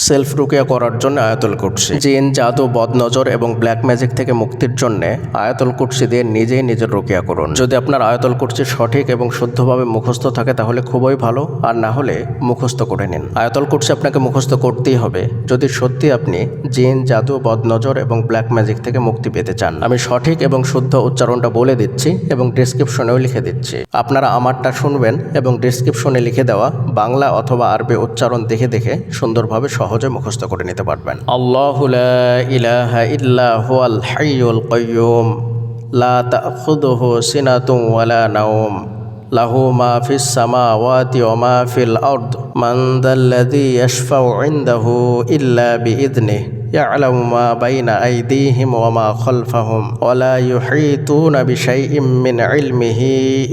Self রুকিয়া করার জন্য আয়াতুল কুরসি। জিন, জাদু, বদনজর এবং ব্ল্যাক ম্যাজিক থেকে মুক্তির জন্য আয়াতুল কুরসি দিয়ে নিজেই নিজের রুকিয়া করুন। যদি আপনার আয়াতুল কুরসি সঠিক এবং শুদ্ধভাবে মুখস্থ থাকে তাহলে খুবই ভালো, আর না হলে মুখস্থ করে নিন। আয়াতুল কুরসি আপনাকে মুখস্থ করতেই হবে যদি সত্যি আপনি জিন, জাদু, বদনজর এবং ব্ল্যাক ম্যাজিক থেকে মুক্তি পেতে চান। আমি সঠিক এবং শুদ্ধ উচ্চারণটা বলে দিচ্ছি এবং ডিসক্রিপশনেও লিখে দিচ্ছি। আপনারা আমারটা শুনবেন এবং ডিসক্রিপশনে লিখে দেওয়া বাংলা অথবা আরবি উচ্চারণ দেখে দেখে সুন্দরভাবে সহজে মুখস্থ করে নিতে পারবেন। আল্লাহু লা ইলাহা ইল্লা হুয়াল হাইয়ুল কাইয়্যুম লা তাখুযুহু সিনাতুন ওয়ালা নাওম লাহু মা ফিস সামাওয়াতি ওয়া মা ফিল আরদ মান যাল্লাযী ইয়াশফাউ ইনদাহু ইল্লা বিইذনিহি يعلم ما بين أيديهم وما خلفهم ولا يحيطون بشيء من علمه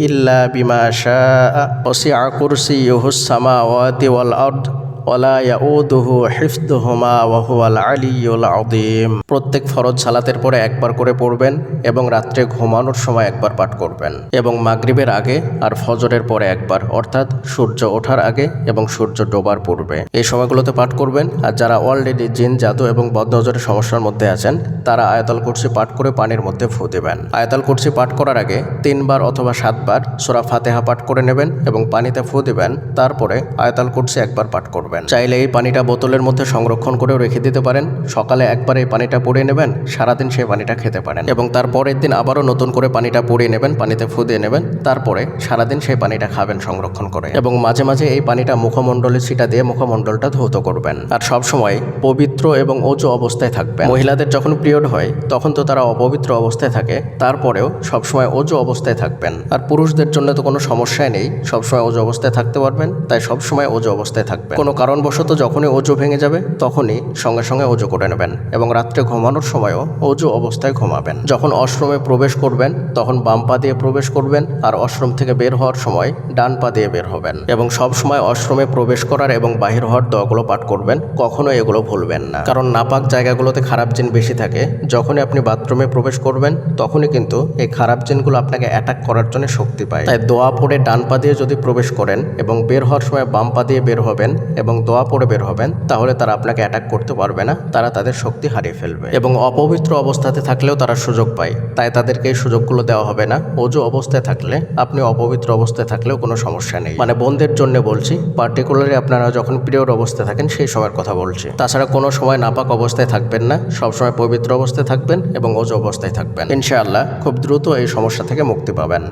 إلا بما شاء وسع كرسيه السماوات والأرض ওয়ালা ইয়াউদুহু হিফযুহুমা ওয়া হুয়াল আলিয়্যুল আযীম। প্রত্যেক ফরজ সালাতের পরে একবার করে পড়বেন এবং রাত্রে ঘুমানোর সময় একবার পাঠ করবেন এবং মাগরিবের আগে আর ফজরের পরে একবার, অর্থাৎ সূর্য ওঠার আগে এবং সূর্য ডোবার পূর্বে এই সময়গুলোতে পাঠ করবেন। আর যারা অলরেডি জিন, জাদু এবং বদনজরের সমস্যার মধ্যে আছেন তারা আয়াতুল কুরসি পাঠ করে পানির মধ্যে ফু দেবেন। আয়াতুল কুরসি পাঠ করার আগে 3 বার অথবা 7 বার সূরা ফাতিহা পাঠ করে নেবেন এবং পানিতে ফু দেবেন। তারপরে আয়াতুল কুরসি একবার পাঠ করবেন। চাইলে এই পানিটা বোতলের মধ্যে সংরক্ষণ করেও রেখে দিতে পারেন। সকালে একবার এই পানিটা পড়িয়ে নেবেন, সারাদিন সেই পানিটা খেতে পারেন এবং তারপরের দিন আবারও নতুন করে পানিটা পড়িয়ে নেবেন, পানিতে ফু দিয়ে নেবেন, তারপরে সারাদিন সেই পানিটা খাবেন সংরক্ষণ করে এবং মাঝে মাঝে এই পানিটা মুখমণ্ডলে ছিটা দিয়ে মুখমণ্ডলটা ধৌত করবেন। আর সবসময় পবিত্র এবং অজু অবস্থায় থাকবেন। মহিলাদের যখন পিরিয়ড হয় তখন তো তারা অপবিত্র অবস্থায় থাকে, তারপরেও সবসময় অজু অবস্থায় থাকবেন। আর পুরুষদের জন্য তো কোনো সমস্যাই নেই, সবসময় অজু অবস্থায় থাকতে পারবেন, তাই সবসময় অজু অবস্থায় থাকবেন। কোনো কারণবশত যখনই অজু ভেঙে যাবে তখনই সঙ্গে সঙ্গে অজু করে নেবেন এবং রাত্রে ঘুমানোর সময়ও অজু অবস্থায় ঘুমাবেন। যখন ওয়াশরুমে প্রবেশ করবেন তখন বাম পা দিয়ে প্রবেশ করবেন আর ওয়াশরুম থেকে বের হওয়ার সময় ডান পা দিয়ে বের হবেন এবং সব সময় ওয়াশরুমে প্রবেশ করার এবং বাহির হওয়ার দোয়াগুলো পাঠ করবেন। কখনো এগুলো ভুলবেন না, কারণ নাপাক জায়গাগুলোতে খারাপ জিন বেশি থাকে। যখনই আপনি বাথরুমে প্রবেশ করবেন তখনই কিন্তু এই খারাপ জিনগুলো আপনাকে অ্যাটাক করার জন্য শক্তি পায়। তাই দোয়া পড়ে ডান পা দিয়ে যদি প্রবেশ করেন এবং বের হওয়ার সময় বাম পা দিয়ে বের হবেন এবং দোয়া পড়ে বের হবেন, তাহলে তারা আপনাকে অ্যাটাক করতে পারবে না, তারা তাদের শক্তি হারিয়ে ফেলবে। এবং অপবিত্র অবস্থাতে থাকলেও তারা সুযোগ পায়, তাই তাদেরকে এই সুযোগগুলো দেওয়া হবে না। অজু অবস্থায় থাকলে আপনি অপবিত্র অবস্থায় থাকলেও কোনো সমস্যা নেই। মানে বোনদের জন্য বলছি, পার্টিকুলারলি আপনারা যখন পিরিয়ড অবস্থায় থাকেন সেই সময়ের কথা বলছি। তাছাড়া কোনো সময় নাপাক অবস্থায় থাকবেন না, সবসময় পবিত্র অবস্থায় থাকবেন এবং অজু অবস্থায় থাকবেন। ইনশাআল্লাহ খুব দ্রুত এই সমস্যা থেকে মুক্তি পাবেন।